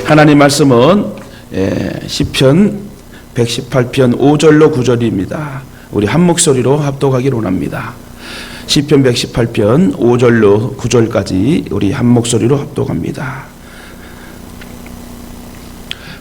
하나님 말씀은 시편 118편 5절로 9절입니다. 우리 한 목소리로 합독하기를 원합니다. 시편 118편 5절로 9절까지 우리 한 목소리로 합독합니다.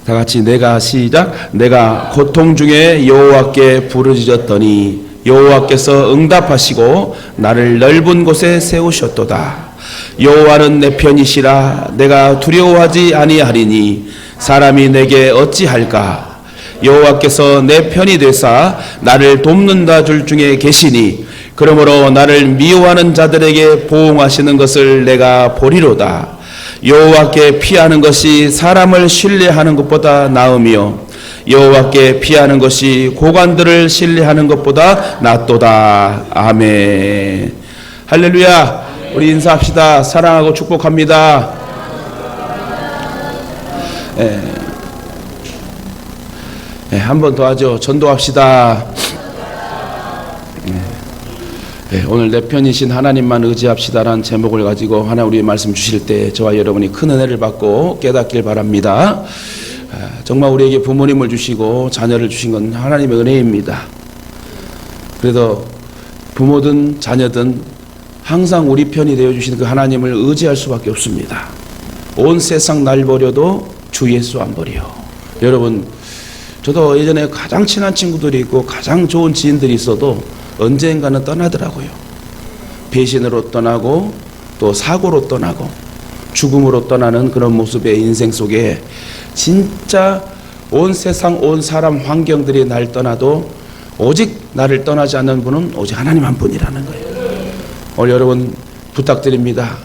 다 같이 내가 고통 중에 여호와께 부르짖었더니 여호와께서 응답하시고 나를 넓은 곳에 세우셨도다. 여호와는 내 편이시라. 내가 두려워하지 아니하리니 사람이 내게 어찌할까. 여호와께서 내 편이 되사 나를 돕는다 줄 중에 계시니 그러므로 나를 미워하는 자들에게 보응하시는 것을 내가 보리로다. 여호와께 피하는 것이 사람을 신뢰하는 것보다 나으며 여호와께 피하는 것이 고관들을 신뢰하는 것보다 낫도다. 아멘. 할렐루야. 우리 인사합시다. 사랑하고 축복합니다. 한 번 더 하죠. 전도합시다. 오늘 내 편이신 하나님만 의지합시다라는 제목을 가지고 하나 우리 말씀 주실 때 저와 여러분이 큰 은혜를 받고 깨닫길 바랍니다. 정말 우리에게 부모님을 주시고 자녀를 주신 건 하나님의 은혜입니다. 그래도 부모든 자녀든 항상 우리 편이 되어주시는 그 하나님을 의지할 수밖에 없습니다. 온 세상 날 버려도 주 예수 안 버려. 여러분, 저도 예전에 가장 친한 친구들이 있고 가장 좋은 지인들이 있어도 언젠가는 떠나더라고요. 배신으로 떠나고 또 사고로 떠나고 죽음으로 떠나는 그런 모습의 인생 속에 진짜 온 세상 온 사람 환경들이 날 떠나도 오직 나를 떠나지 않는 분은 오직 하나님 한 분이라는 거예요. 오늘 여러분 부탁드립니다.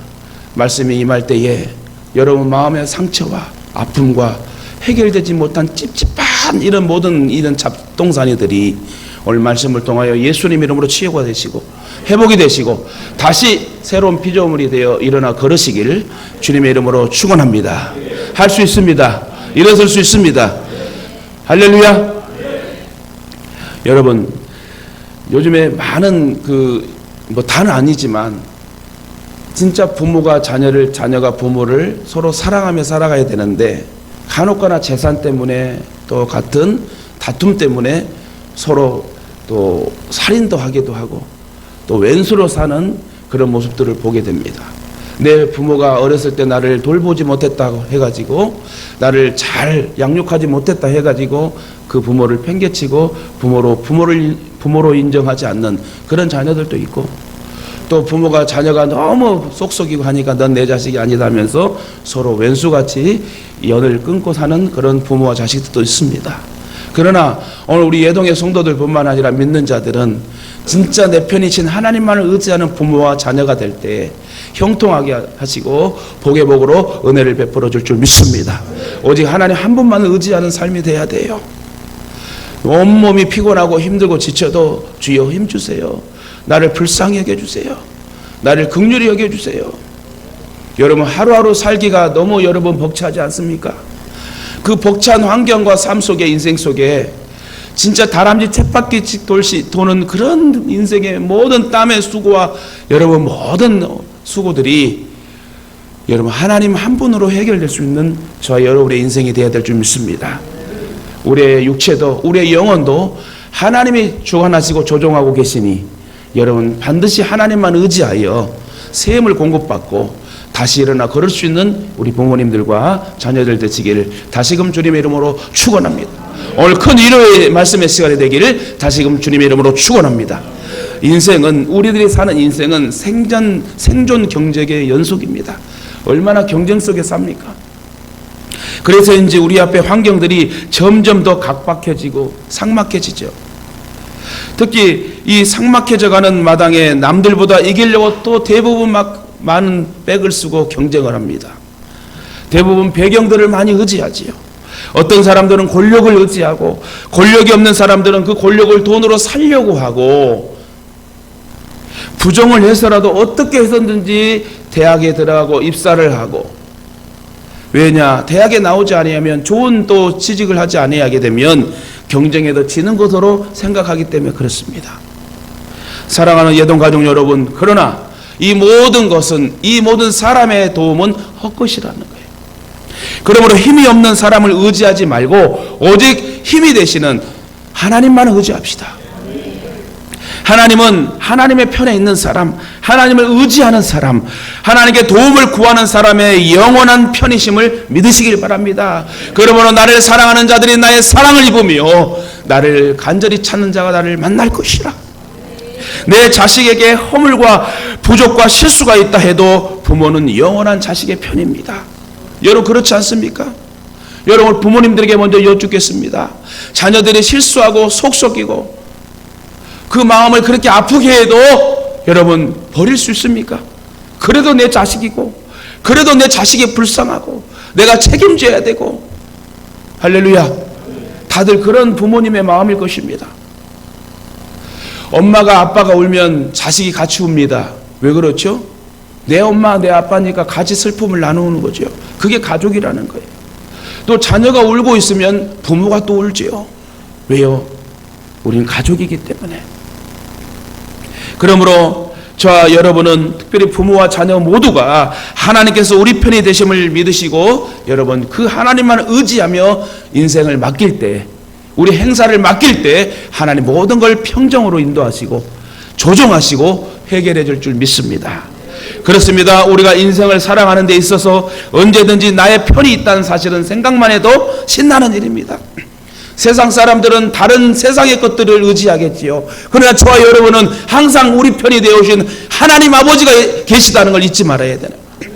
말씀이 임할 때에 여러분 마음의 상처와 아픔과 해결되지 못한 찝찝한 이런 모든 이런 잡동사니들이 오늘 말씀을 통하여 예수님 이름으로 치유가 되시고 회복이 되시고 다시 새로운 피조물이 되어 일어나 걸으시길 주님의 이름으로 축원합니다. 할 수 있습니다. 일어설 수 있습니다. 할렐루야. 여러분 요즘에 많은 다는 아니지만 진짜 부모가 자녀를 자녀가 부모를 서로 사랑하며 살아가야 되는데 간혹가나 재산 때문에 또 같은 다툼 때문에 서로 또 살인도 하기도 하고 또 왼수로 사는 그런 모습들을 보게 됩니다. 내 부모가 어렸을 때 나를 돌보지 못했다고 해가지고 나를 잘 양육하지 못했다 해가지고 그 부모를 팽개치고 부모로 인정하지 않는 그런 자녀들도 있고 또 부모가 자녀가 너무 쏙쏙이고 하니까 넌 내 자식이 아니다면서 서로 왼수같이 연을 끊고 사는 그런 부모와 자식들도 있습니다. 그러나 오늘 우리 예동의 성도들 뿐만 아니라 믿는 자들은 진짜 내 편이신 하나님만을 의지하는 부모와 자녀가 될 때 형통하게 하시고 복의 복으로 은혜를 베풀어 줄 믿습니다. 오직 하나님 한 분만을 의지하는 삶이 돼야 돼요. 온몸이 피곤하고 힘들고 지쳐도 주여 힘주세요. 나를 불쌍히 여겨주세요. 나를 긍휼히 여겨주세요. 여러분 하루하루 살기가 너무 여러분 벅차지 않습니까? 그 벅찬 환경과 삶 속에 인생 속에 진짜 다람쥐 쳇바퀴씩 도는 그런 인생의 모든 땀의 수고와 여러분 모든 수고들이 여러분 하나님 한 분으로 해결될 수 있는 저와 여러분의 인생이 되어야 될 줄 믿습니다. 우리의 육체도 우리의 영혼도 하나님이 주관하시고 조종하고 계시니 여러분 반드시 하나님만 의지하여 세임을 공급받고 다시 일어나 걸을 수 있는 우리 부모님들과 자녀들 되시기를 다시금 주님의 이름으로 축원합니다. 오늘 큰 위로의 말씀의 시간이 되기를 다시금 주님의 이름으로 축원합니다. 인생은 우리들이 사는 인생은 생존 경쟁의 연속입니다. 얼마나 경쟁 속에 삽니까? 그래서인지 우리 앞에 환경들이 점점 더 각박해지고 삭막해지죠. 특히 이 삭막해져가는 마당에 남들보다 이기려고 또 대부분 많은 백을 쓰고 경쟁을 합니다. 대부분 배경들을 많이 의지하지요. 어떤 사람들은 권력을 의지하고 권력이 없는 사람들은 그 권력을 돈으로 살려고 하고 부정을 해서라도 어떻게 해서든지 대학에 들어가고 입사를 하고 왜냐? 대학에 나오지 아니하면 좋은 또 취직을 하지 아니하게 되면 경쟁에도 지는 것으로 생각하기 때문에 그렇습니다. 사랑하는 예동가족 여러분, 그러나 이 모든 것은 이 모든 사람의 도움은 헛것이라는 거예요. 그러므로 힘이 없는 사람을 의지하지 말고 오직 힘이 되시는 하나님만 의지합시다. 하나님은 하나님의 편에 있는 사람, 하나님을 의지하는 사람, 하나님께 도움을 구하는 사람의 영원한 편이심을 믿으시길 바랍니다. 그러므로 나를 사랑하는 자들이 나의 사랑을 입으며 나를 간절히 찾는 자가 나를 만날 것이라. 내 자식에게 허물과 부족과 실수가 있다 해도 부모는 영원한 자식의 편입니다. 여러분 그렇지 않습니까? 여러분 부모님들에게 먼저 여쭙겠습니다. 자녀들이 실수하고 속 썩이고 그 마음을 그렇게 아프게 해도 여러분 버릴 수 있습니까? 그래도 내 자식이고 그래도 내 자식이 불쌍하고 내가 책임져야 되고 할렐루야. 다들 그런 부모님의 마음일 것입니다. 엄마가 아빠가 울면 자식이 같이 웁니다. 왜 그렇죠? 내 엄마 내 아빠니까 같이 슬픔을 나누는 거죠. 그게 가족이라는 거예요. 또 자녀가 울고 있으면 부모가 또 울지요. 왜요? 우리는 가족이기 때문에. 그러므로 저와 여러분은 특별히 부모와 자녀 모두가 하나님께서 우리 편이 되심을 믿으시고 여러분 그 하나님만 의지하며 인생을 맡길 때, 우리 행사를 맡길 때 하나님 모든 걸 평정으로 인도하시고 조정하시고 해결해 줄 줄 믿습니다. 그렇습니다. 우리가 인생을 살아가는 데 있어서 언제든지 나의 편이 있다는 사실은 생각만 해도 신나는 일입니다. 세상 사람들은 다른 세상의 것들을 의지하겠지요. 그러나 저와 여러분은 항상 우리 편이 되어오신 하나님 아버지가 계시다는 걸 잊지 말아야 되는 거예요.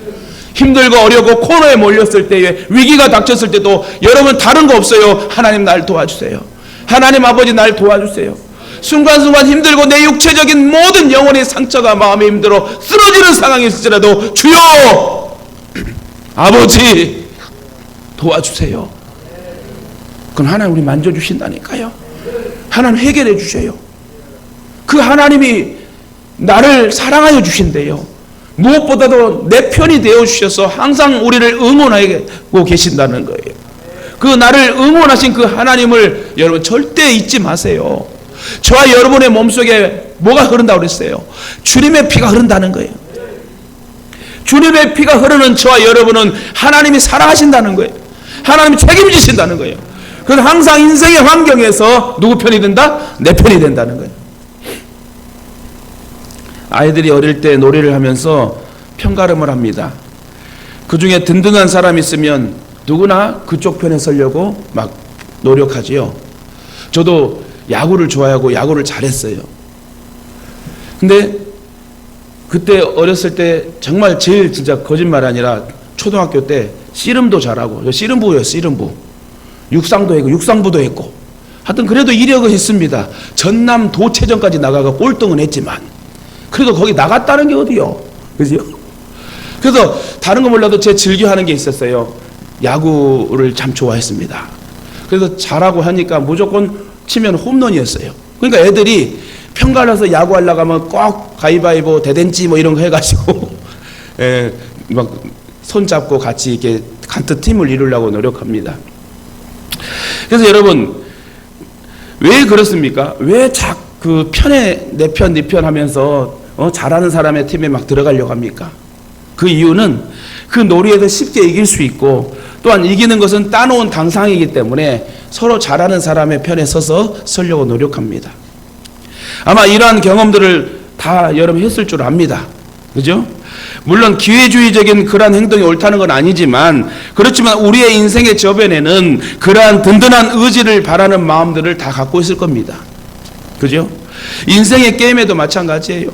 힘들고 어렵고 코너에 몰렸을 때에 위기가 닥쳤을 때도 여러분 다른 거 없어요. 하나님 날 도와주세요. 하나님 아버지 날 도와주세요. 순간순간 힘들고 내 육체적인 모든 영혼의 상처가 마음에 힘들어 쓰러지는 상황이 있을지라도 주여 아버지 도와주세요. 그럼 하나님 우리 만져주신다니까요. 하나님 해결해 주셔요. 그 하나님이 나를 사랑하여 주신대요. 무엇보다도 내 편이 되어 주셔서 항상 우리를 응원하고 계신다는 거예요. 그 나를 응원하신 그 하나님을 여러분 절대 잊지 마세요. 저와 여러분의 몸속에 뭐가 흐른다고 그랬어요? 주님의 피가 흐른다는 거예요. 주님의 피가 흐르는 저와 여러분은 하나님이 사랑하신다는 거예요. 하나님이 책임지신다는 거예요. 그건 항상 인생의 환경에서 누구 편이 된다? 내 편이 된다는 거예요. 아이들이 어릴 때 놀이를 하면서 편가름을 합니다. 그 중에 든든한 사람이 있으면 누구나 그쪽 편에 서려고 막 노력하지요. 저도 야구를 좋아하고 야구를 잘했어요. 근데 그때 어렸을 때 정말 제일 진짜 거짓말 아니라 초등학교 때 씨름도 잘하고, 씨름부예요, 씨름부. 육상도 했고 육상부도 했고 하여튼 그래도 이력은 있습니다. 전남 도체전까지 나가가 꼴등은 했지만 그래도 거기 나갔다는 게 어디요? 그죠? 그래서 다른 거 몰라도 제 즐겨하는 게 있었어요. 야구를 참 좋아했습니다. 그래서 잘하고 하니까 무조건 치면 홈런이었어요. 그러니까 애들이 편갈라서 야구하려고 하면 꼭 가위바위보 대댄지 뭐 이런 거 해가지고 막 손잡고 같이 이렇게 같은 팀을 이루려고 노력합니다. 그래서 여러분 왜 그렇습니까? 왜 그 편에 내 편 네 편 하면서 잘하는 사람의 팀에 막 들어가려고 합니까? 그 이유는 그 놀이에서 쉽게 이길 수 있고 또한 이기는 것은 따놓은 당상이기 때문에 서로 잘하는 사람의 편에 서려고 노력합니다. 아마 이러한 경험들을 다 여러분 했을 줄 압니다. 그죠? 물론 기회주의적인 그러한 행동이 옳다는 건 아니지만 그렇지만 우리의 인생의 저변에는 그러한 든든한 의지를 바라는 마음들을 다 갖고 있을 겁니다. 그죠? 인생의 게임에도 마찬가지예요.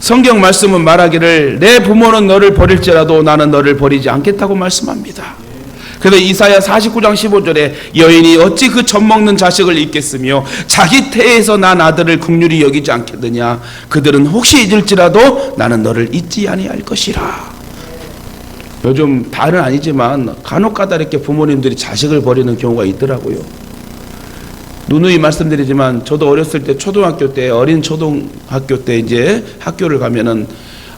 성경 말씀은 말하기를 내 부모는 너를 버릴지라도 나는 너를 버리지 않겠다고 말씀합니다. 그래서 이사야 49장 15절에 여인이 어찌 그 젖먹는 자식을 잊겠으며 자기 태에서 난 아들을 긍휼히 여기지 않겠느냐. 그들은 혹시 잊을지라도 나는 너를 잊지 아니할 것이라. 요즘 다는 아니지만 간혹가다 이렇게 부모님들이 자식을 버리는 경우가 있더라고요. 누누이 말씀드리지만 저도 어렸을 때 초등학교 때 어린 초등학교 때 이제 학교를 가면은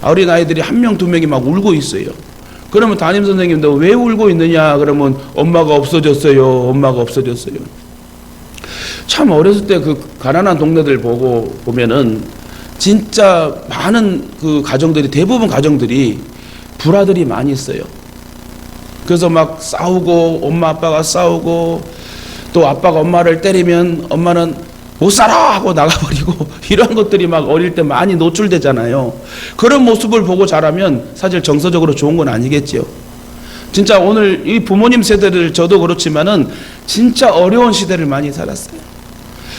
어린 아이들이 한 명 두 명이 막 울고 있어요. 그러면 담임 선생님도 왜 울고 있느냐 그러면 엄마가 없어졌어요. 엄마가 없어졌어요. 참 어렸을 때 그 가난한 동네들 보면은 진짜 많은 그 가정들이 대부분 가정들이 불아들이 많이 있어요. 그래서 막 싸우고 엄마 아빠가 싸우고 또 아빠가 엄마를 때리면 엄마는 못 살아 하고 나가버리고 이런 것들이 막 어릴 때 많이 노출되잖아요. 그런 모습을 보고 자라면 사실 정서적으로 좋은 건 아니겠죠. 진짜 오늘 이 부모님 세대를 저도 그렇지만은 진짜 어려운 시대를 많이 살았어요.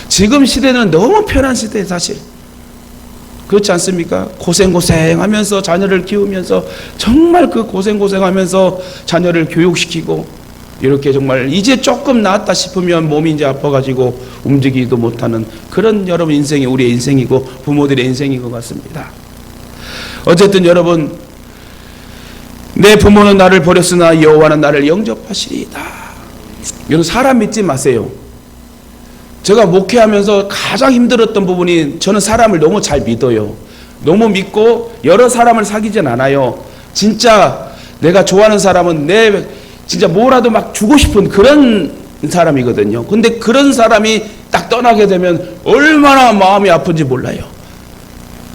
지금 시대는 너무 편한 시대예요, 사실. 그렇지 않습니까? 고생하면서 자녀를 키우면서 정말 그 고생하면서 자녀를 교육시키고 이렇게 정말 이제 조금 나았다 싶으면 몸이 이제 아파가지고 움직이지도 못하는 그런 여러분 인생이 우리의 인생이고 부모들의 인생인 것 같습니다. 어쨌든 여러분, 내 부모는 나를 버렸으나 여호와는 나를 영접하시리이다. 여러분, 사람 믿지 마세요. 제가 목회하면서 가장 힘들었던 부분이 저는 사람을 너무 잘 믿어요. 너무 믿고 여러 사람을 사귀진 않아요. 진짜 내가 좋아하는 사람은 내 진짜 뭐라도 막 주고 싶은 그런 사람이거든요. 근데 그런 사람이 딱 떠나게 되면 얼마나 마음이 아픈지 몰라요.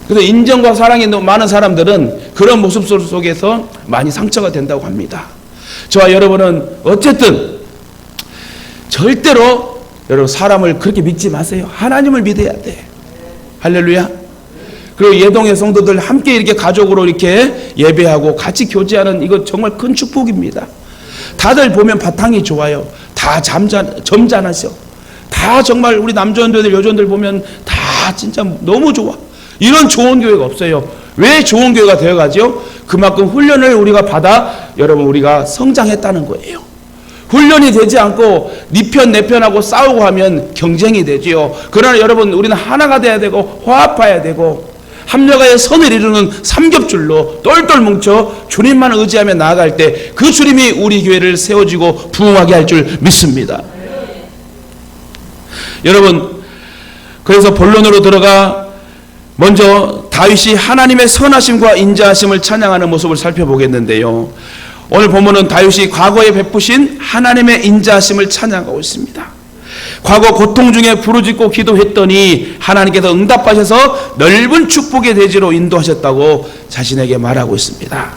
그래서 인정과 사랑이 너무 많은 사람들은 그런 모습 속에서 많이 상처가 된다고 합니다. 저와 여러분은 어쨌든 절대로 여러분 사람을 그렇게 믿지 마세요. 하나님을 믿어야 돼. 할렐루야. 그리고 예동의 성도들 함께 이렇게 가족으로 이렇게 예배하고 같이 교제하는 이거 정말 큰 축복입니다. 다들 보면 바탕이 좋아요. 다 점잖하셔. 다 정말 우리 남자원들 여자원들 보면 다 진짜 너무 좋아. 이런 좋은 교회가 없어요. 왜 좋은 교회가 되어가죠? 그만큼 훈련을 우리가 받아 여러분 우리가 성장했다는 거예요. 훈련이 되지 않고 네 편 내 편하고 싸우고 하면 경쟁이 되지요. 그러나 여러분 우리는 하나가 돼야 되고 화합해야 되고 합력하여 선을 이루는 삼겹줄로 똘똘 뭉쳐 주님만 의지하며 나아갈 때 그 주님이 우리 교회를 세워지고 부흥하게 할 줄 믿습니다. 여러분, 그래서 본론으로 들어가 먼저 다윗이 하나님의 선하심과 인자하심을 찬양하는 모습을 살펴보겠는데요. 오늘 본문은 다윗이 과거에 베푸신 하나님의 인자하심을 찬양하고 있습니다. 과거 고통 중에 부르짖고 기도했더니 하나님께서 응답하셔서 넓은 축복의 대지로 인도하셨다고 자신에게 말하고 있습니다.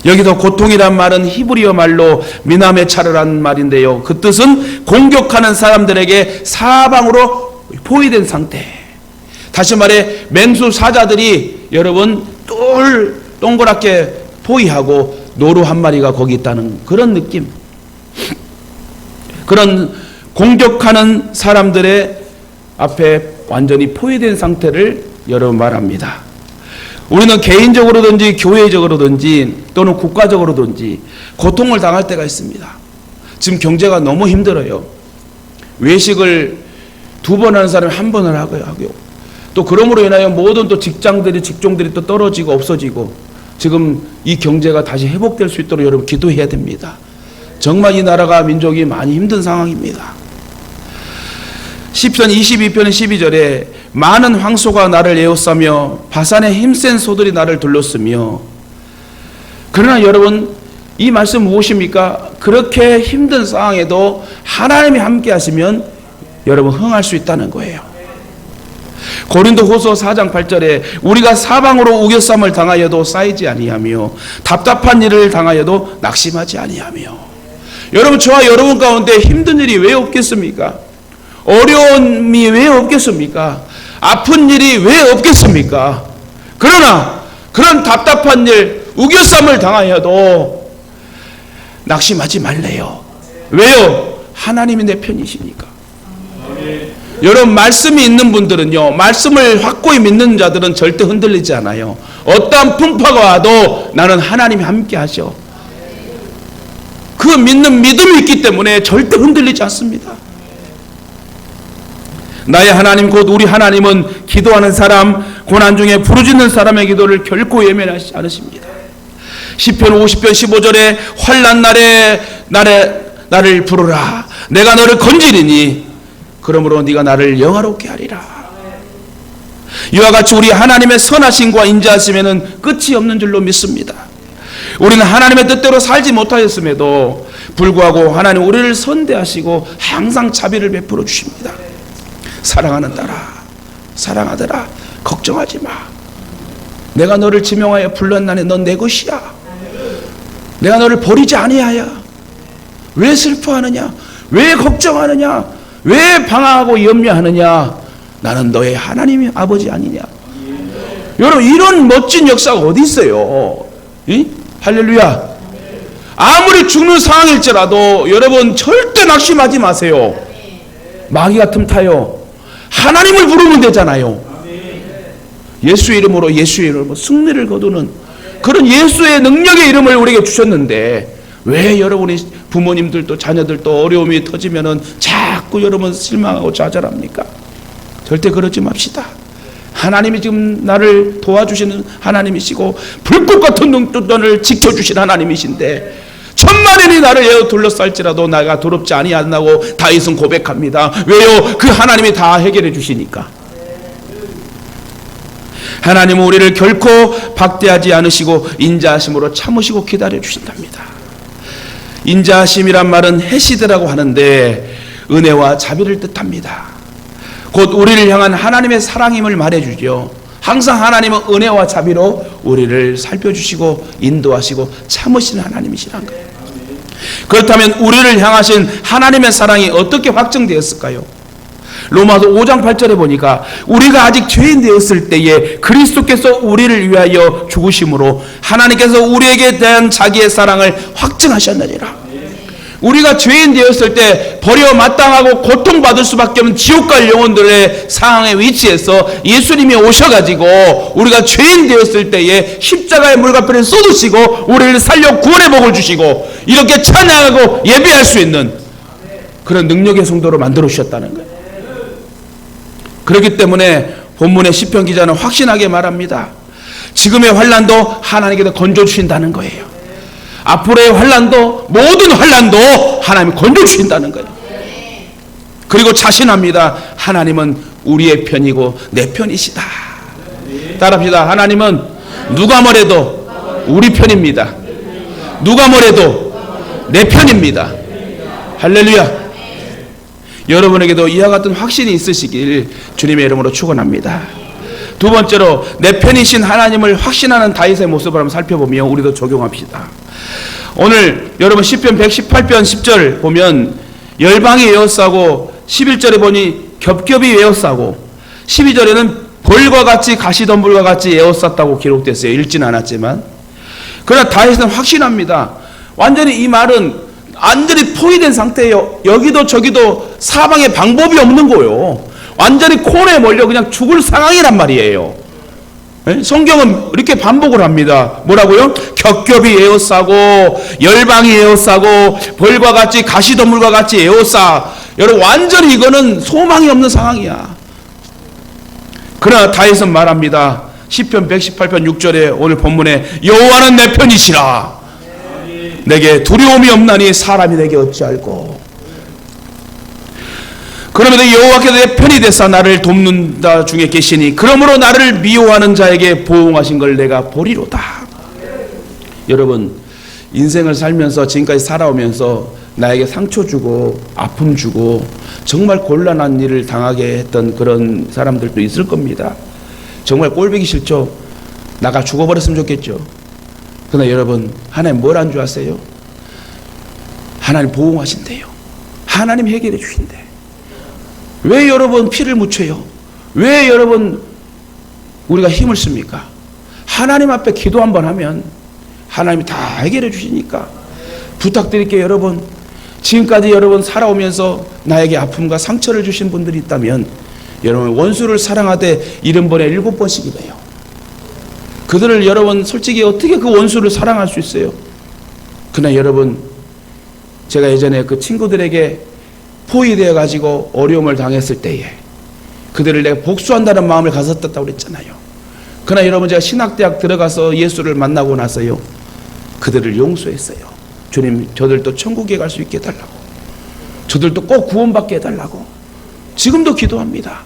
여기서 고통이란 말은 히브리어 말로 미나메 차르란 말인데요. 그 뜻은 공격하는 사람들에게 사방으로 포위된 상태. 다시 말해 맹수 사자들이 여러분 동그랗게 포위하고 노루 한 마리가 거기 있다는 그런 느낌. 그런 공격하는 사람들의 앞에 완전히 포위된 상태를 여러분 말합니다. 우리는 개인적으로든지 교회적으로든지 또는 국가적으로든지 고통을 당할 때가 있습니다. 지금 경제가 너무 힘들어요. 외식을 2번 하는 사람이 1번을 하고요. 또 그러므로 인하여 모든 또 직종들이 또 떨어지고 없어지고 지금 이 경제가 다시 회복될 수 있도록 여러분 기도해야 됩니다. 정말 이 나라가 민족이 많이 힘든 상황입니다. 시편 22편 12절에 많은 황소가 나를 에워싸며 바산의 힘센 소들이 나를 둘렀으며. 그러나 여러분 이 말씀 무엇입니까? 그렇게 힘든 상황에도 하나님이 함께 하시면 여러분 흥할 수 있다는 거예요. 고린도후서 4장 8절에 우리가 사방으로 우겨쌈을 당하여도 쌓이지 아니하며 답답한 일을 당하여도 낙심하지 아니하며. 여러분 저와 여러분 가운데 힘든 일이 왜 없겠습니까? 어려움이 왜 없겠습니까? 아픈 일이 왜 없겠습니까? 그러나 그런 답답한 일, 우겨쌈을 당하여도 낙심하지 말래요. 왜요? 하나님이 내 편이시니까. 여러분 말씀이 있는 분들은요, 말씀을 확고히 믿는 자들은 절대 흔들리지 않아요. 어떠한 풍파가 와도 나는 하나님이 함께 하셔. 그 믿는 믿음이 있기 때문에 절대 흔들리지 않습니다. 나의 하나님 곧 우리 하나님은 기도하는 사람, 고난 중에 부르짖는 사람의 기도를 결코 외면하지 않으십니다. 시편 50편 15절에 환난 날에 나를 부르라. 내가 너를 건지리니 그러므로 네가 나를 영화롭게 하리라. 이와 같이 우리 하나님의 선하심과 인자하심에는 끝이 없는 줄로 믿습니다. 우리는 하나님의 뜻대로 살지 못하였음에도 불구하고 하나님 우리를 선대하시고 항상 자비를 베풀어 주십니다. 사랑하는 딸아, 사랑하더라, 걱정하지 마. 내가 너를 지명하여 불렀나니 넌 내 것이야. 내가 너를 버리지 아니하여 왜 슬퍼하느냐? 왜 걱정하느냐? 왜 방황하고 염려하느냐? 나는 너의 하나님의 아버지 아니냐? 여러분, 이런 멋진 역사가 어디 있어요? 할렐루야. 아무리 죽는 상황일지라도 여러분 절대 낙심하지 마세요. 마귀가 틈타요. 하나님을 부르면 되잖아요. 예수의 이름으로 승리를 거두는 그런 예수의 능력의 이름을 우리에게 주셨는데, 왜 여러분이 부모님들도 자녀들도 어려움이 터지면은 자꾸 여러분 실망하고 좌절합니까? 절대 그러지 맙시다. 하나님이 지금 나를 도와주시는 하나님이시고 불꽃 같은 눈동자를 지켜주신 하나님이신데, 천만인이 나를 에어 둘러쌀지라도 내가 두렵지 아니하다고 다윗은 고백합니다. 왜요? 그 하나님이 다 해결해 주시니까. 하나님은 우리를 결코 박대하지 않으시고 인자하심으로 참으시고 기다려 주신답니다. 인자하심이란 말은 해시드라고 하는데 은혜와 자비를 뜻합니다. 곧 우리를 향한 하나님의 사랑임을 말해주죠. 항상 하나님은 은혜와 자비로 우리를 살펴주시고 인도하시고 참으시는 하나님이시라는 거예요. 그렇다면 우리를 향하신 하나님의 사랑이 어떻게 확정되었을까요? 로마서 5장 8절에 보니까 우리가 아직 죄인 되었을 때에 그리스도께서 우리를 위하여 죽으심으로 하나님께서 우리에게 대한 자기의 사랑을 확증하셨느니라. 우리가 죄인 되었을 때 버려 마땅하고 고통받을 수밖에 없는 지옥 갈 영혼들의 상황의 위치에서 예수님이 오셔가지고 우리가 죄인 되었을 때에 십자가의 물가표를 쏟으시고 우리를 살려 구원의 복을 주시고 이렇게 찬양하고 예배할 수 있는 그런 능력의 성도로 만들어 주셨다는 거예요. 그렇기 때문에 본문의 시편 기자는 확신하게 말합니다. 지금의 환난도 하나님께서 건져주신다는 거예요. 앞으로의 환난도, 모든 환난도 하나님이 건져주신다는 거예요. 그리고 자신합니다. 하나님은 우리의 편이고 내 편이시다. 따라합시다. 하나님은 누가 뭐래도 우리 편입니다. 누가 뭐래도 내 편입니다. 할렐루야. 여러분에게도 이와 같은 확신이 있으시길 주님의 이름으로 축원합니다. 두 번째로 내 편이신 하나님을 확신하는 다윗의 모습을 한번 살펴보며 우리도 적용합시다. 오늘 여러분 시편 118편 10절 보면 열방이 에워싸고 11절에 보니 겹겹이 에워싸고 12절에는 벌과 같이 가시덤불과 같이 에워쌌다고 기록됐어요. 읽지는 않았지만. 그러나 다윗은 확신합니다. 완전히 이 말은 완전히 포위된 상태예요. 여기도 저기도 사방에 방법이 없는 거예요. 완전히 코너에 몰려 그냥 죽을 상황이란 말이에요. 네? 성경은 이렇게 반복을 합니다. 뭐라고요? 겹겹이 에워싸고 열방이 에워싸고 벌과 같이 가시덤불과 같이 에워싸. 여러분 완전히 이거는 소망이 없는 상황이야. 그러나 다윗은 말합니다. 시편 118편 6절에 오늘 본문에 여호와는 내 편이시라. 내게 두려움이 없나니 사람이 내게 어찌알고. 그러면서 여호와께서 내 편이 되사 나를 돕는다 중에 계시니 그러므로 나를 미워하는 자에게 보응하신 걸 내가 보리로다. 여러분 인생을 살면서 지금까지 살아오면서 나에게 상처 주고 아픔 주고 정말 곤란한 일을 당하게 했던 그런 사람들도 있을 겁니다. 정말 꼴보기 싫죠. 나가 죽어버렸으면 좋겠죠. 그러나 여러분 하나님 뭘 한 줄 아세요? 하나님 보응하신대요. 하나님 해결해 주신대. 왜 여러분 피를 묻혀요? 왜 여러분 우리가 힘을 씁니까? 하나님 앞에 기도 한번 하면 하나님이 다 해결해 주시니까. 부탁드릴게요. 여러분 지금까지 여러분 살아오면서 나에게 아픔과 상처를 주신 분들이 있다면 여러분 원수를 사랑하되 70번에 7번씩이래요. 그들을 여러분 솔직히 어떻게 그 원수를 사랑할 수 있어요? 그러나 여러분 제가 예전에 그 친구들에게 포위되어 가지고 어려움을 당했을 때에 그들을 내가 복수한다는 마음을 가졌다고 그랬잖아요. 그러나 여러분 제가 신학대학 들어가서 예수를 만나고 나서요 그들을 용서했어요. 주님 저들도 천국에 갈 수 있게 해달라고, 저들도 꼭 구원받게 해달라고 지금도 기도합니다.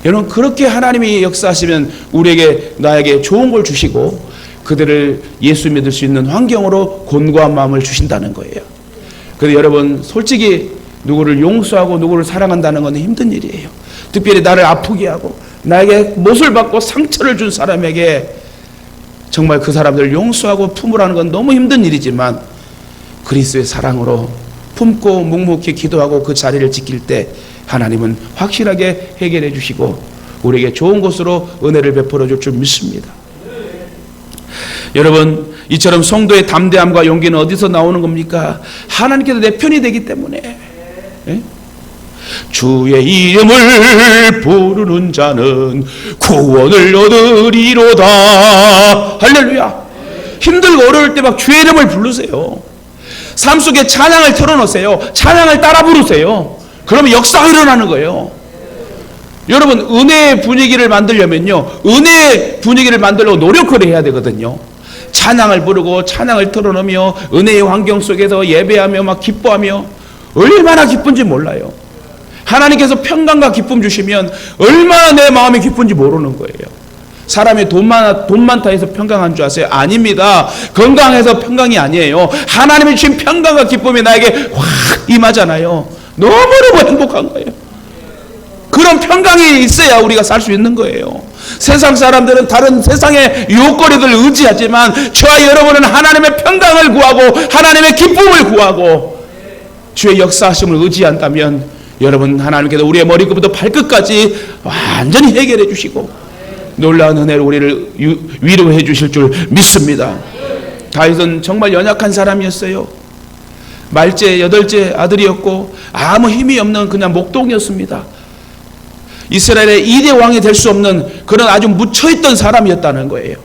여러분 그렇게 하나님이 역사하시면 우리에게 나에게 좋은 걸 주시고 그들을 예수 믿을 수 있는 환경으로 곤고한 마음을 주신다는 거예요. 그래서 여러분 솔직히 누구를 용서하고 누구를 사랑한다는 건 힘든 일이에요. 특별히 나를 아프게 하고 나에게 못을 받고 상처를 준 사람에게 정말 그 사람들을 용서하고 품으라는 건 너무 힘든 일이지만 그리스도의 사랑으로 품고 묵묵히 기도하고 그 자리를 지킬 때 하나님은 확실하게 해결해 주시고 우리에게 좋은 곳으로 은혜를 베풀어 줄 줄 믿습니다. 여러분, 이처럼 성도의 담대함과 용기는 어디서 나오는 겁니까? 하나님께서 내 편이 되기 때문에. 예? 주의 이름을 부르는 자는 구원을 얻으리로다. 할렐루야. 힘들고 어려울 때 막 주의 이름을 부르세요. 삶 속에 찬양을 틀어놓으세요. 찬양을 따라 부르세요. 그러면 역사가 일어나는 거예요. 여러분, 은혜의 분위기를 만들려면요, 은혜의 분위기를 만들려고 노력을 해야 되거든요. 찬양을 부르고 찬양을 틀어놓으며 은혜의 환경 속에서 예배하며 막 기뻐하며 얼마나 기쁜지 몰라요. 하나님께서 평강과 기쁨 주시면 얼마나 내 마음이 기쁜지 모르는 거예요. 사람이 돈 많다 해서 평강한 줄 아세요? 아닙니다. 건강해서 평강이 아니에요. 하나님이 주신 평강과 기쁨이 나에게 확 임하잖아요. 너무너무 행복한 거예요. 그런 평강이 있어야 우리가 살 수 있는 거예요. 세상 사람들은 다른 세상의 유혹거리들을 의지하지만 저와 여러분은 하나님의 평강을 구하고 하나님의 기쁨을 구하고 주의 역사하심을 의지한다면 여러분, 하나님께서 우리의 머리끝부터 발끝까지 완전히 해결해 주시고 놀라운 은혜로 우리를 위로해 주실 줄 믿습니다. 다윗은 정말 연약한 사람이었어요. 말째 8째 아들이었고 아무 힘이 없는 그냥 목동이었습니다. 이스라엘의 2대 왕이 될 수 없는 그런 아주 묻혀있던 사람이었다는 거예요.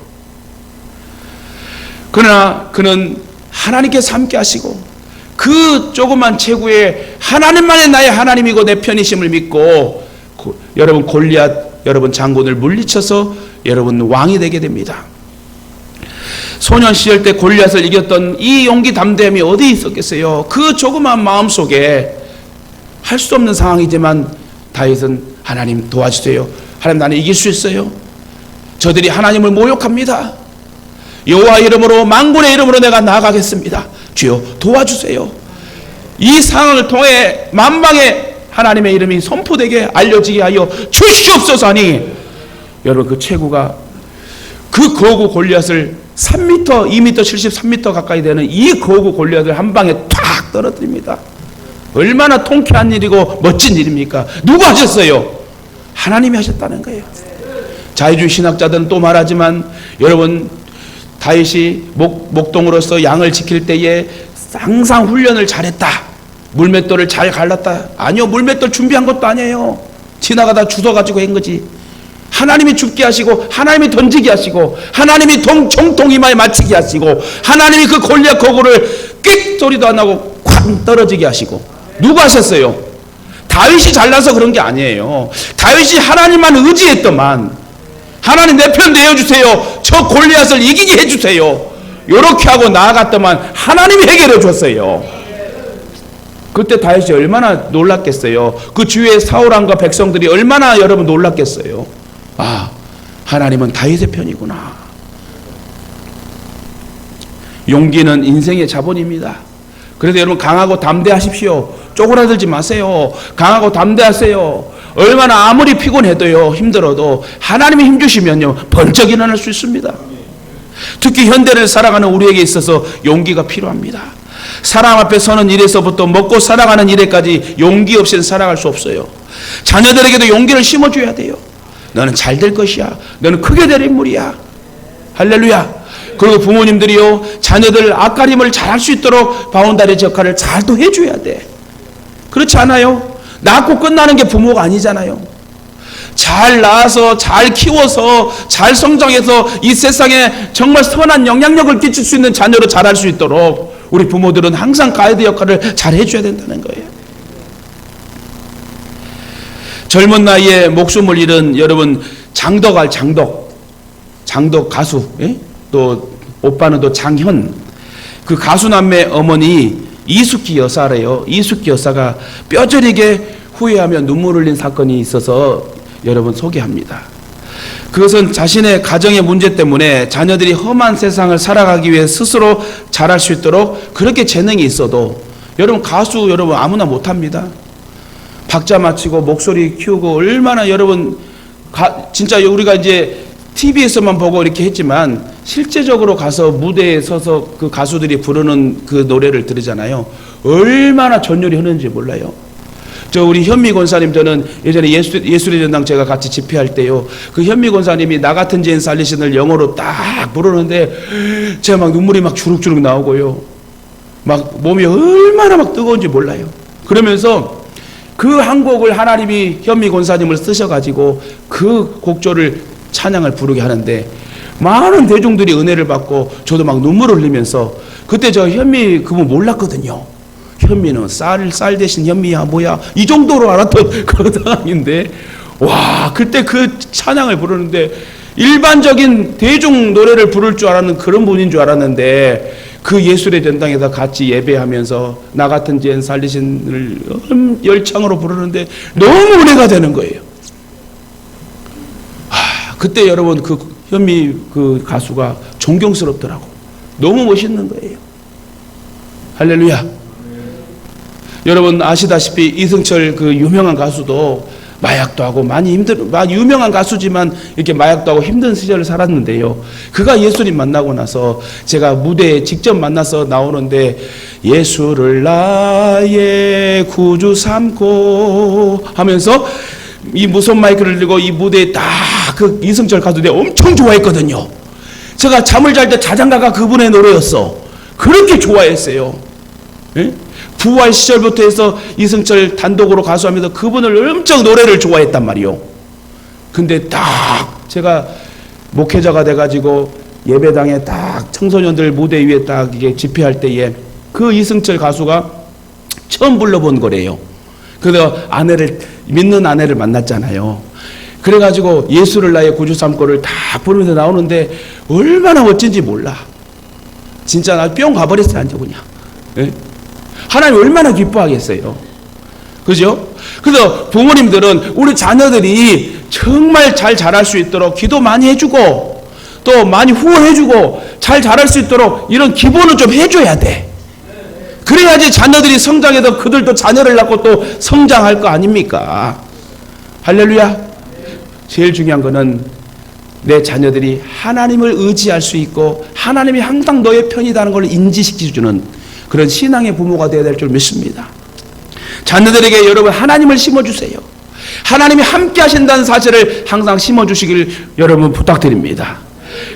그러나 그는 하나님께서 함께 하시고 그 조그만 체구에 하나님만이 나의 하나님이고 내 편이심을 믿고 여러분 골리앗 여러분 장군을 물리쳐서 여러분 왕이 되게 됩니다. 소년 시절 때 골리앗을 이겼던 이 용기 담대함이 어디 있었겠어요? 그 조그만 마음 속에 할 수 없는 상황이지만 다윗은 하나님 도와주세요. 하나님, 나는 이길 수 있어요. 저들이 하나님을 모욕합니다. 여호와 이름으로 만군의 이름으로 내가 나아가겠습니다. 주여 도와주세요. 이 상황을 통해 만방에 하나님의 이름이 선포되게 알려지게 하여 주시옵소서 하니 여러분, 그 체구가 그 거구 골리앗을 3m, 2m, 73m 가까이 되는 이 거구 골리앗을 한 방에 탁 떨어뜨립니다. 얼마나 통쾌한 일이고 멋진 일입니까? 누가 하셨어요? 하나님이 하셨다는 거예요. 자유주의 신학자들은 또 말하지만 여러분, 다윗이 목동으로서 양을 지킬 때에 항상 훈련을 잘했다. 물맷돌을 잘 갈랐다. 아니요, 물맷돌 준비한 것도 아니에요. 지나가다 주워가지고 한 거지. 하나님이 죽게 하시고 하나님이 던지게 하시고 하나님이 정통 이마에 맞추게 하시고 하나님이 그 골리앗 거구를 끽 소리도 안 나고 쾅 떨어지게 하시고. 누가 하셨어요? 다윗이 잘나서 그런 게 아니에요. 다윗이 하나님만 의지했더만 하나님 내 편 내어주세요. 저 골리앗을 이기게 해주세요. 이렇게 하고 나아갔더만 하나님이 해결해 줬어요. 그때 다윗이 얼마나 놀랐겠어요. 그 주위의 사울왕과 백성들이 얼마나 여러분 놀랐겠어요. 아, 하나님은 다윗의 편이구나. 용기는 인생의 자본입니다. 그래서 여러분, 강하고 담대하십시오. 쪼그라들지 마세요. 강하고 담대하세요. 얼마나 아무리 피곤해도요, 힘들어도 하나님이 힘주시면요, 번쩍 일어날 수 있습니다. 특히 현대를 살아가는 우리에게 있어서 용기가 필요합니다. 사람 앞에 서는 일에서부터 먹고 살아가는 일에까지 용기 없이는 살아갈 수 없어요. 자녀들에게도 용기를 심어줘야 돼요. 너는 잘 될 것이야. 너는 크게 될 인물이야. 할렐루야. 그리고 부모님들이요, 자녀들 앞가림을 잘할 수 있도록 바운다리 역할을 잘 또 해줘야 돼. 그렇지 않아요? 낳고 끝나는 게 부모가 아니잖아요. 잘 낳아서 잘 키워서 잘 성장해서 이 세상에 정말 선한 영향력을 끼칠 수 있는 자녀로 자랄 수 있도록 우리 부모들은 항상 가이드 역할을 잘 해줘야 된다는 거예요. 젊은 나이에 목숨을 잃은 여러분 장덕 가수, 예? 또 오빠는 또 장현, 그 가수 남매 어머니 이숙기 여사래요. 이숙기 여사가 뼈저리게 후회하며 눈물 흘린 사건이 있어서 여러분 소개합니다. 그것은 자신의 가정의 문제 때문에 자녀들이 험한 세상을 살아가기 위해 스스로 잘할 수 있도록 그렇게 재능이 있어도 여러분, 가수 여러분 아무나 못합니다. 박자 맞추고 목소리 키우고 얼마나 여러분 진짜 우리가 이제 TV에서만 보고 이렇게 했지만 실제적으로 가서 무대에 서서 그 가수들이 부르는 그 노래를 들으잖아요. 얼마나 전율이 흐르는지 몰라요. 저 우리 현미 권사님, 저는 예전에 예술의 전당 제가 같이 집회할 때요, 그 현미 권사님이 나 같은 죄인 살리신을 영어로 딱 부르는데 제가 막 눈물이 막 주룩주룩 나오고요, 막 몸이 얼마나 막 뜨거운지 몰라요. 그러면서 그 한 곡을 하나님이 현미 권사님을 쓰셔가지고 그 곡조를 찬양을 부르게 하는데 많은 대중들이 은혜를 받고 저도 막 눈물을 흘리면서, 그때 저 현미 그분 몰랐거든요. 현미는 쌀 대신 현미야 뭐야 이 정도로 알았던 그런 상황인데, 와, 그때 그 찬양을 부르는데 일반적인 대중 노래를 부를 줄 알았는 그런 분인 줄 알았는데, 그 예술의 전당에서 같이 예배하면서 나 같은 죄인 살리신을 열창으로 부르는데 너무 은혜가 되는 거예요. 그때 여러분 그 현미 그 가수가 존경스럽더라고. 너무 멋있는 거예요. 할렐루야. 여러분 아시다시피 이승철 그 유명한 가수도 마약도 하고 많이 유명한 가수지만 이렇게 마약도 하고 힘든 시절을 살았는데요. 그가 예수님 만나고 나서 제가 무대에 직접 만나서 나오는데, 예수를 나의 구주 삼고 하면서 이 무선 마이크를 들고 이 무대에 딱 그 이승철 가수 내가 엄청 좋아했거든요. 제가 잠을 잘 때 자장가가 그분의 노래였어. 그렇게 좋아했어요. 예? 부활 시절부터 해서 이승철 단독으로 가수하면서 그분을 엄청 노래를 좋아했단 말이요. 근데 딱 제가 목회자가 돼가지고 예배당에 딱 청소년들 무대 위에 딱 이게 집회할 때에 그 이승철 가수가 처음 불러본 거래요. 그래서 믿는 아내를 만났잖아요. 그래가지고 예수를 나의 구주 삼고를 다 부르면서 나오는데 얼마나 멋진지 몰라. 진짜 나 뿅 가버렸어요, 완전 그냥. 예? 하나님 얼마나 기뻐하겠어요. 그죠? 그래서 부모님들은 우리 자녀들이 정말 잘 자랄 수 있도록 기도 많이 해주고 또 많이 후원해주고 잘 자랄 수 있도록 이런 기본을 좀 해줘야 돼. 그래야지 자녀들이 성장해서 그들도 자녀를 낳고 또 성장할 거 아닙니까? 할렐루야. 제일 중요한 거는 내 자녀들이 하나님을 의지할 수 있고 하나님이 항상 너의 편이라는 걸 인지시켜주는 그런 신앙의 부모가 되어야 될 줄 믿습니다. 자녀들에게 여러분 하나님을 심어주세요. 하나님이 함께 하신다는 사실을 항상 심어주시길 여러분 부탁드립니다.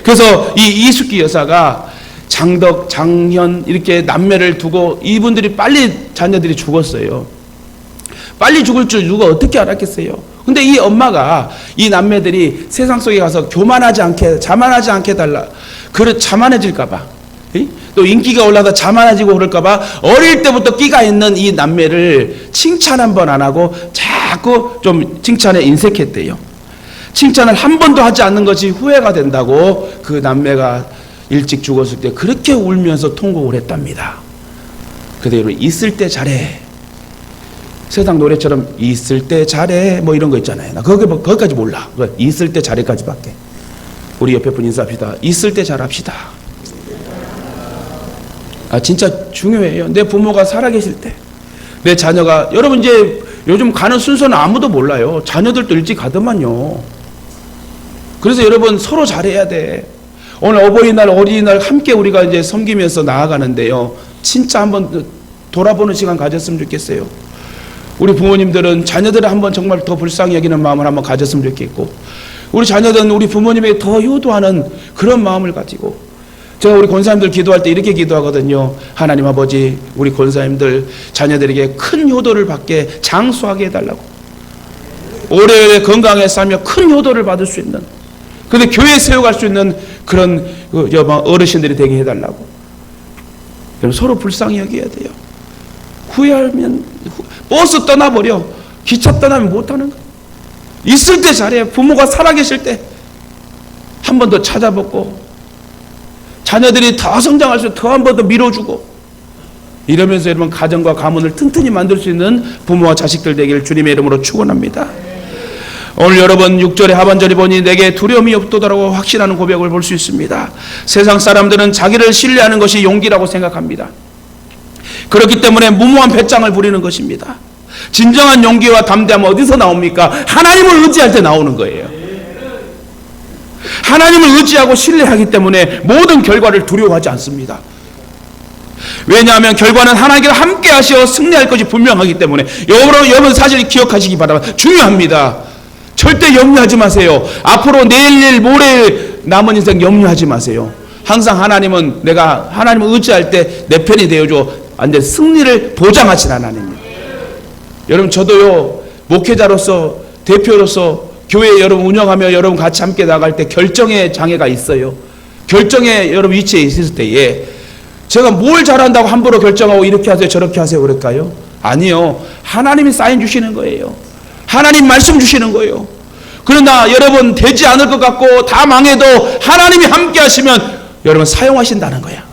그래서 이 이숙기 여사가 장덕, 장현 이렇게 남매를 두고 이분들이 빨리 자녀들이 죽었어요. 빨리 죽을 줄 누가 어떻게 알았겠어요. 근데 이 엄마가 이 남매들이 세상 속에 가서 자만하지 않게 달라. 자만해질까봐. 또 인기가 올라서 자만해지고 그럴까봐 어릴 때부터 끼가 있는 이 남매를 칭찬 한 번 안 하고 자꾸 좀 칭찬에 인색했대요. 칭찬을 한 번도 하지 않는 것이 후회가 된다고 그 남매가 일찍 죽었을 때 그렇게 울면서 통곡을 했답니다. 근데 여러분, 있을 때 잘해. 세상 노래처럼 있을 때 잘해 뭐 이런 거 있잖아요. 나 거기까지 몰라. 있을 때 잘해까지밖에. 우리 옆에 분 인사합시다. 있을 때 잘합시다. 진짜 중요해요. 내 부모가 살아계실 때, 내 자녀가, 여러분 이제 요즘 가는 순서는 아무도 몰라요. 자녀들도 일찍 가더만요. 그래서 여러분 서로 잘해야 돼. 오늘 어버이날, 어린이날 함께 우리가 이제 섬기면서 나아가는데요. 진짜 한번 돌아보는 시간 가졌으면 좋겠어요. 우리 부모님들은 자녀들을 한번 정말 더 불쌍히 여기는 마음을 한번 가졌으면 좋겠고, 우리 자녀들은 우리 부모님에게 더 효도하는 그런 마음을 가지고, 제가 우리 권사님들 기도할 때 이렇게 기도하거든요. 하나님 아버지, 우리 권사님들 자녀들에게 큰 효도를 받게 장수하게 해달라고, 오래오래 건강하게 살며 큰 효도를 받을 수 있는, 근데 교회에 세워갈 수 있는 그런 어르신들이 되게 해달라고. 서로 불쌍히 여겨야 돼요. 후회하면 버스 떠나버려. 기차 떠나면 못하는 거야. 있을 때 잘해. 부모가 살아계실 때 한 번 더 찾아보고, 자녀들이 더 성장할 수 있도록 더 한 번 더 밀어주고, 이러면서 여러분 가정과 가문을 튼튼히 만들 수 있는 부모와 자식들 되기를 주님의 이름으로 축원합니다. 오늘 여러분 6절의 하반절에 보니 내게 두려움이 없도다라고 확신하는 고백을 볼 수 있습니다. 세상 사람들은 자기를 신뢰하는 것이 용기라고 생각합니다. 그렇기 때문에 무모한 배짱을 부리는 것입니다. 진정한 용기와 담대함은 어디서 나옵니까? 하나님을 의지할 때 나오는 거예요. 하나님을 의지하고 신뢰하기 때문에 모든 결과를 두려워하지 않습니다. 왜냐하면 결과는 하나님께서 함께 하시어 승리할 것이 분명하기 때문에. 여러분 사실 기억하시기 바랍니다. 중요합니다. 절대 염려하지 마세요. 앞으로 내일 모레 남은 인생 염려하지 마세요. 항상 하나님은 내가 하나님을 의지할 때 내 편이 되어줘 완전 승리를 보장하신 하나님입니다. 여러분 저도요 목회자로서 대표로서 교회 여러분 운영하며 여러분 같이 함께 나갈 때 결정의 장애가 있어요. 결정의 여러분 위치에 있을 때에 제가 뭘 잘한다고 함부로 결정하고 이렇게 하세요 저렇게 하세요 그럴까요? 아니요. 하나님이 사인 주시는 거예요. 하나님 말씀 주시는 거예요. 그러나 여러분 되지 않을 것 같고 다 망해도 하나님이 함께 하시면 여러분 사용하신다는 거야.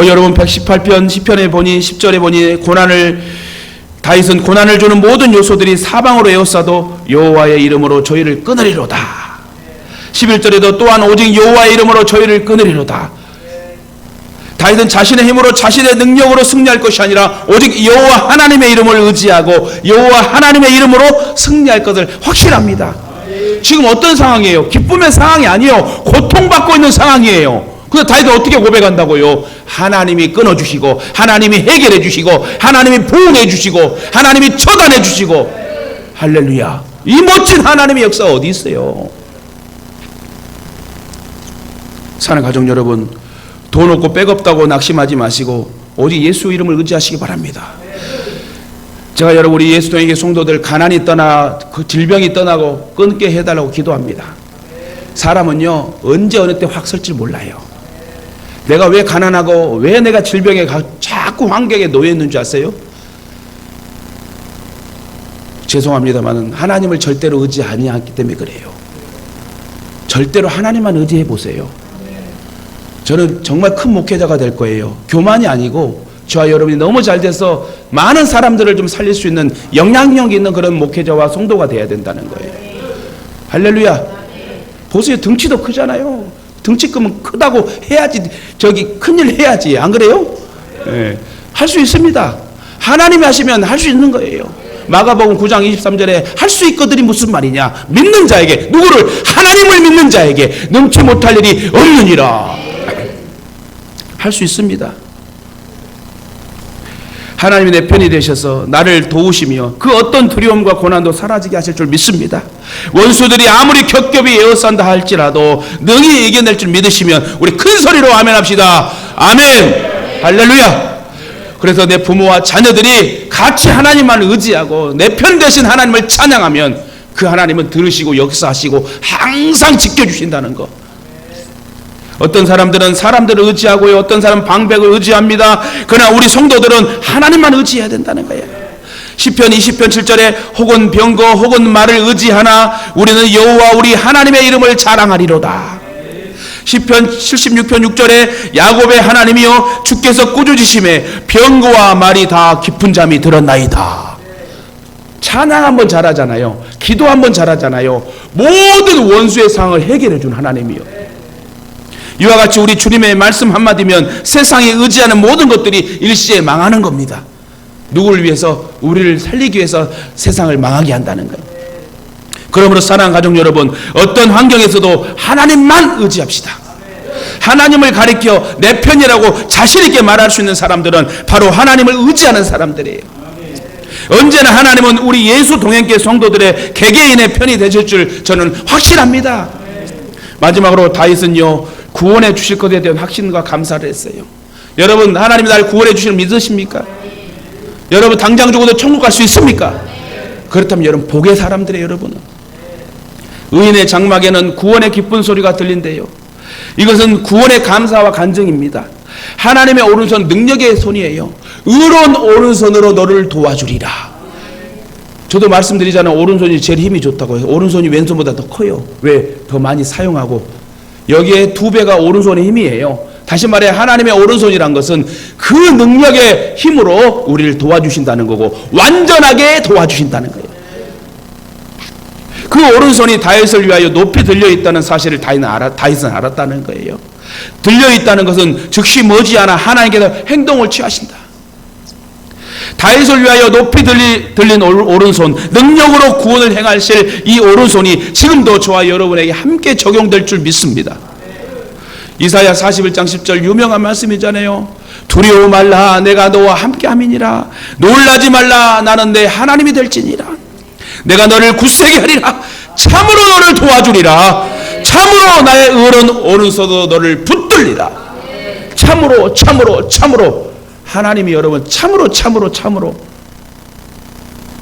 여러분 118편 시편에 보니 10절에 보니 다윗은 고난을 주는 모든 요소들이 사방으로 에워싸도 여호와의 이름으로 저희를 끊으리로다. 11절에도 또한 오직 여호와의 이름으로 저희를 끊으리로다. 다윗은 자신의 힘으로 자신의 능력으로 승리할 것이 아니라 오직 여호와 하나님의 이름을 의지하고 여호와 하나님의 이름으로 승리할 것을 확신합니다. 지금 어떤 상황이에요? 기쁨의 상황이 아니에요. 고통받고 있는 상황이에요. 그래서 다윗은 어떻게 고백한다고요? 하나님이 끊어주시고 하나님이 해결해 주시고 하나님이 보응해 주시고 하나님이 처단해 주시고 할렐루야. 이 멋진 하나님의 역사가 어디 있어요? 사는 가족 여러분, 돈 없고 백 없다고 낙심하지 마시고 오직 예수 이름을 의지하시기 바랍니다. 제가 여러분 우리 예수동행의 성도들 가난이 떠나 그 질병이 떠나고 끊게 해달라고 기도합니다. 사람은요 언제 어느 때 확 설지 몰라요. 내가 왜 가난하고 왜 내가 질병에 자꾸 환경에 놓여 있는 줄 아세요? 죄송합니다만 하나님을 절대로 의지 아니하기 때문에 그래요. 절대로 하나님만 의지해 보세요. 저는 정말 큰 목회자가 될 거예요. 교만이 아니고 저와 여러분이 너무 잘 돼서 많은 사람들을 좀 살릴 수 있는 영향력 있는 그런 목회자와 성도가 돼야 된다는 거예요. 할렐루야. 보세요. 등치도 크잖아요. 등치 크면 크다고 해야지 큰일 해야지. 안 그래요? 네. 할 수 있습니다. 하나님이 하시면 할 수 있는 거예요. 마가복음 9장 23절에 할 수 있거든이 무슨 말이냐? 믿는 자에게, 누구를? 하나님을 믿는 자에게 넘지 못할 일이 없느니라. 할 수 있습니다. 하나님이 내 편이 되셔서 나를 도우시며 그 어떤 두려움과 고난도 사라지게 하실 줄 믿습니다. 원수들이 아무리 겹겹이 에워싼다 할지라도 능히 이겨낼 줄 믿으시면 우리 큰 소리로 아멘 합시다. 아멘. 할렐루야. 그래서 내 부모와 자녀들이 같이 하나님만 의지하고 내 편 되신 하나님을 찬양하면 그 하나님은 들으시고 역사하시고 항상 지켜주신다는 거. 어떤 사람들은 사람들을 의지하고요. 어떤 사람은 방백을 의지합니다. 그러나 우리 성도들은 하나님만 의지해야 된다는 거예요. 시편 20편 7절에 혹은 병거 혹은 말을 의지하나 우리는 여호와 우리 하나님의 이름을 자랑하리로다. 시편 76편 6절에 야곱의 하나님이여 주께서 꾸짖으심에 병거와 말이 다 깊은 잠이 들었나이다. 찬양 한번 잘하잖아요. 기도 한번 잘하잖아요. 모든 원수의 상을 해결해 준 하나님이요. 이와 같이 우리 주님의 말씀 한마디면 세상에 의지하는 모든 것들이 일시에 망하는 겁니다. 누구를 위해서? 우리를 살리기 위해서 세상을 망하게 한다는 거예요. 그러므로 사랑하는 가족 여러분, 어떤 환경에서도 하나님만 의지합시다. 하나님을 가리켜 내 편이라고 자신 있게 말할 수 있는 사람들은 바로 하나님을 의지하는 사람들이에요. 언제나 하나님은 우리 예수 동행계 성도들의 개개인의 편이 되실 줄 저는 확신합니다. 마지막으로 다윗은요 구원해 주실 것에 대한 확신과 감사를 했어요. 여러분 하나님이 나를 구원해 주시는 믿으십니까? 여러분 당장 죽어도 천국 갈 수 있습니까? 그렇다면 여러분 복의 사람들이에요. 여러분은 의인의 장막에는 구원의 기쁜 소리가 들린대요. 이것은 구원의 감사와 간증입니다. 하나님의 오른손 능력의 손이에요. 의로운 오른손으로 너를 도와주리라. 저도 말씀드리잖아요. 오른손이 제일 힘이 좋다고 해요. 오른손이 왼손보다 더 커요. 왜? 더 많이 사용하고 여기에 2배가 오른손의 힘이에요. 다시 말해 하나님의 오른손이란 것은 그 능력의 힘으로 우리를 도와주신다는 거고 완전하게 도와주신다는 거예요. 그 오른손이 다윗을 위하여 높이 들려있다는 사실을 다윗은 알았다는 거예요. 들려있다는 것은 즉시 머지않아 하나님께서 행동을 취하신다. 다윗을 위하여 높이 들린 오른손, 능력으로 구원을 행하실 이 오른손이 지금도 저와 여러분에게 함께 적용될 줄 믿습니다. 이사야 41장 10절 유명한 말씀이잖아요. 두려워 말라, 내가 너와 함께함이니라. 놀라지 말라, 나는 내 하나님이 될지니라. 내가 너를 굳세게 하리라. 참으로 너를 도와주리라. 참으로 나의 의로운 오른손으로 너를 붙들리라. 참으로 참으로 참으로 하나님이 여러분 참으로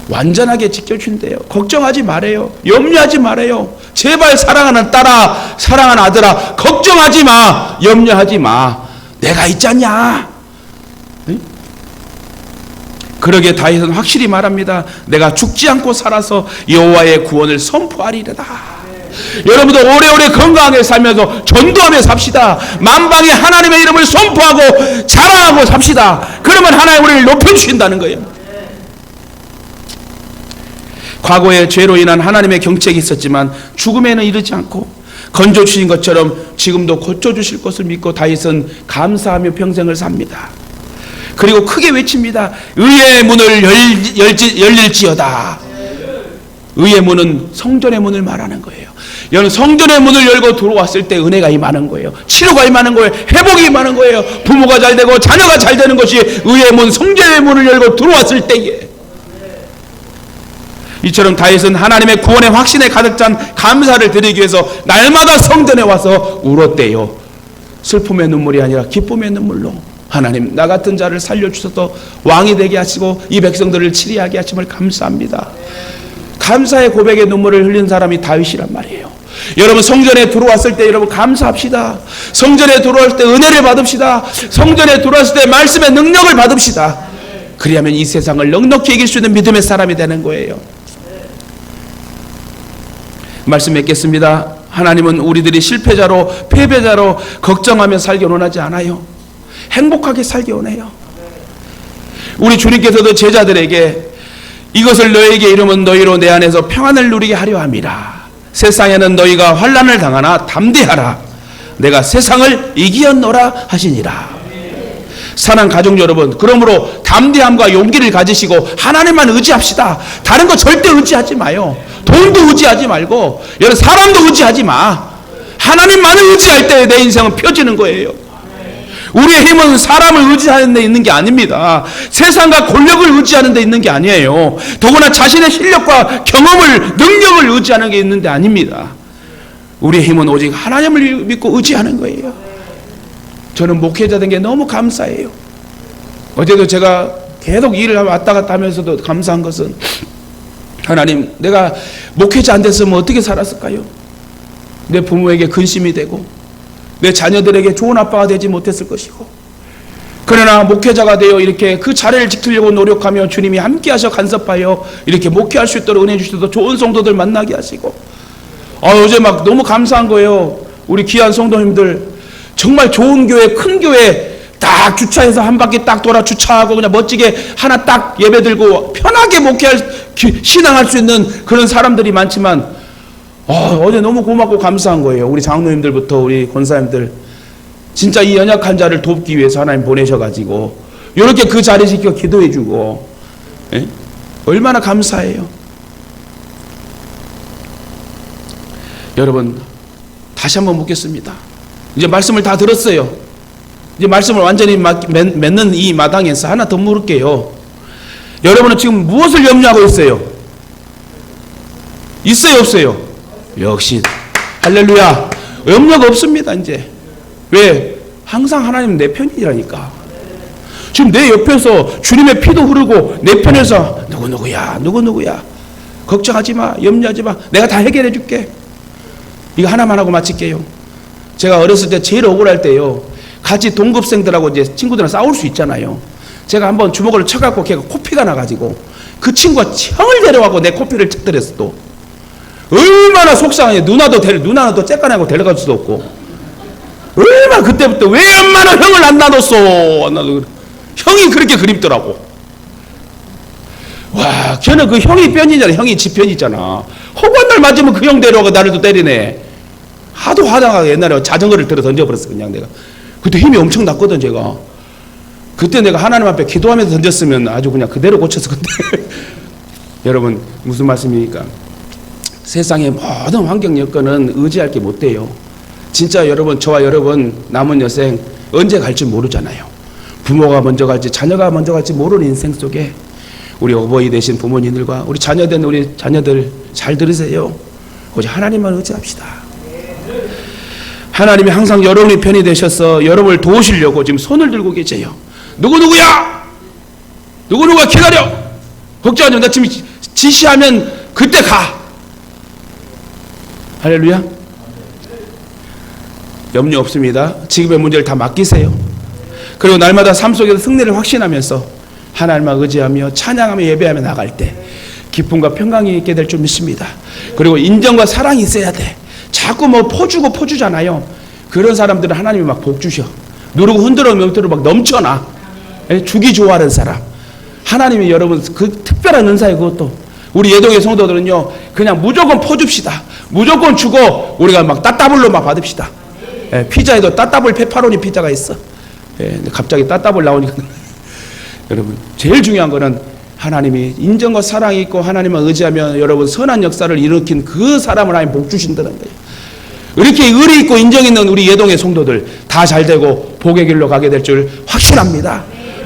완전하게 지켜준대요. 걱정하지 말아요. 염려하지 말아요. 제발 사랑하는 딸아, 사랑하는 아들아, 걱정하지 마. 염려하지 마. 내가 있잖냐. 그러게 다윗은 확실히 말합니다. 내가 죽지 않고 살아서 여호와의 구원을 선포하리라. 여러분도 오래오래 건강하게 살면서 전도하며 삽시다. 만방에 하나님의 이름을 선포하고 자랑하고 삽시다. 그러면 하나님 우리를 높여주신다는 거예요. 과거에 죄로 인한 하나님의 경책이 있었지만 죽음에는 이르지 않고 건져주신 것처럼 지금도 고쳐주실 것을 믿고 다윗은 감사하며 평생을 삽니다. 그리고 크게 외칩니다. 의의 문을 열릴지어다. 의의 문은 성전의 문을 말하는 거예요. 여러분, 성전의 문을 열고 들어왔을 때 은혜가 임하는 거예요. 치료가 임하는 거예요. 회복이 임하는 거예요. 부모가 잘 되고 자녀가 잘 되는 것이 의의 문, 성전의 문을 열고 들어왔을 때에. 이처럼 다윗은 하나님의 구원의 확신에 가득 찬 감사를 드리기 위해서 날마다 성전에 와서 울었대요. 슬픔의 눈물이 아니라 기쁨의 눈물로. 하나님, 나 같은 자를 살려주셔서 왕이 되게 하시고 이 백성들을 치리하게 하심을 감사합니다. 감사의 고백의 눈물을 흘린 사람이 다윗이란 말이에요. 여러분, 성전에 들어왔을 때 여러분 감사합시다. 성전에 들어왔을 때 은혜를 받읍시다. 성전에 들어왔을 때 말씀의 능력을 받읍시다. 그리하면 이 세상을 넉넉히 이길 수 있는 믿음의 사람이 되는 거예요. 말씀 맺겠습니다. 하나님은 우리들이 실패자로 패배자로 걱정하며 살기 원하지 않아요. 행복하게 살기 원해요. 우리 주님께서도 제자들에게 이것을 너에게 이루면 너희로 내 안에서 평안을 누리게 하려 함이라. 세상에는 너희가 환난을 당하나 담대하라. 내가 세상을 이기었노라 하시니라. 사랑하는 가족 여러분, 그러므로 담대함과 용기를 가지시고 하나님만 의지합시다. 다른 거 절대 의지하지 마요. 돈도 의지하지 말고, 여러분 사람도 의지하지 마. 하나님만을 의지할 때 내 인생은 펴지는 거예요. 우리의 힘은 사람을 의지하는 데 있는 게 아닙니다. 세상과 권력을 의지하는 데 있는 게 아니에요. 더구나 자신의 실력과 경험을, 능력을 의지하는 게 있는 데 아닙니다. 우리의 힘은 오직 하나님을 믿고 의지하는 거예요. 저는 목회자 된 게 너무 감사해요. 어제도 제가 계속 일을 왔다 갔다 하면서도 감사한 것은, 하나님, 내가 목회자 안 됐으면 어떻게 살았을까요? 내 부모에게 근심이 되고 내 자녀들에게 좋은 아빠가 되지 못했을 것이고, 그러나 목회자가 되어 이렇게 그 자리를 지키려고 노력하며 주님이 함께하셔 간섭하여 이렇게 목회할 수 있도록 은혜 주셔서 좋은 성도들 만나게 하시고, 어제 막 너무 감사한 거예요. 우리 귀한 성도님들 정말 좋은 교회, 큰 교회 딱 주차해서 한 바퀴 딱 돌아 주차하고 그냥 멋지게 하나 딱 예배 들고 편하게 신앙할 수 있는 그런 사람들이 많지만, 어제 너무 고맙고 감사한 거예요. 우리 장로님들부터 우리 권사님들 진짜 이 연약한 자를 돕기 위해서 하나님 보내셔가지고 이렇게 그 자리 지켜 기도해주고, 얼마나 감사해요. 여러분, 다시 한번 묻겠습니다. 이제 말씀을 다 들었어요. 이제 말씀을 완전히 맺는 이 마당에서 하나 더 물을게요. 여러분은 지금 무엇을 염려하고 있어요? 있어요, 없어요? 역시 할렐루야. 염려가 없습니다. 이제 왜? 항상 하나님 내 편이라니까. 지금 내 옆에서 주님의 피도 흐르고 내 편에서 누구야 걱정하지 마, 염려하지 마, 내가 다 해결해 줄게. 이거 하나만 하고 마칠게요. 제가 어렸을 때 제일 억울할 때요, 같이 동급생들하고 이제 친구들이랑 싸울 수 있잖아요. 제가 한번 주먹을 쳐갖고 걔가 코피가 나가지고 그 친구가 형을 데려가고 내 코피를 쳐뜨렸어. 또 얼마나 속상해. 누나도 째까내고 데려갈 수도 없고, 얼마나 그때부터 왜 엄마는 형을 안 놔뒀어. 형이 그렇게 그립더라고. 와, 걔는 그 형이 편이잖아. 형이 지 편이잖아. 허구한 날 맞으면 그 형 데려가고 나를 또 때리네. 하도 화장하게 옛날에 자전거를 들어 던져버렸어. 그냥 내가 그때 힘이 엄청 났거든. 제가 그때 내가 하나님 앞에 기도하면서 던졌으면 아주 그냥 그대로 고쳐서 그때 여러분 무슨 말씀입니까? 세상의 모든 환경 여건은 의지할 게 못 돼요. 진짜 여러분, 저와 여러분 남은 여생 언제 갈지 모르잖아요. 부모가 먼저 갈지 자녀가 먼저 갈지 모르는 인생 속에 우리 어버이 되신 부모님들과 우리 자녀된 우리 자녀들 잘 들으세요. 오직 하나님만 의지합시다. 하나님이 항상 여러분의 편이 되셔서 여러분을 도우시려고 지금 손을 들고 계세요. 누구누구야? 누구누구가 기다려? 걱정하지 마. 나 지금 지시하면 그때 가. 할렐루야. 염려 없습니다. 지금의 문제를 다 맡기세요. 그리고 날마다 삶 속에서 승리를 확신하면서 하나님만 의지하며 찬양하며 예배하며 나갈 때 기쁨과 평강이 있게 될 줄 믿습니다. 그리고 인정과 사랑이 있어야 돼. 자꾸 뭐 포주잖아요. 그런 사람들은 하나님이 막 복 주셔. 누르고 흔들어 명태로 막 넘쳐나. 주기 좋아하는 사람. 하나님이 여러분 그 특별한 은사예요. 그것도 우리 예동의 성도들은요 그냥 무조건 퍼줍시다. 무조건 주고 우리가 막 따따블로 막 받읍시다. 피자에도 따따블 페퍼로니 피자가 있어. 갑자기 따따블 나오니까 여러분 제일 중요한 거는 하나님이 인정과 사랑이 있고 하나님만 의지하면 여러분 선한 역사를 일으킨 그 사람을 하나님 복 주신다는 거예요. 이렇게 의리 있고 인정 있는 우리 예동의 성도들 다 잘 되고 복의 길로 가게 될 줄 확신합니다.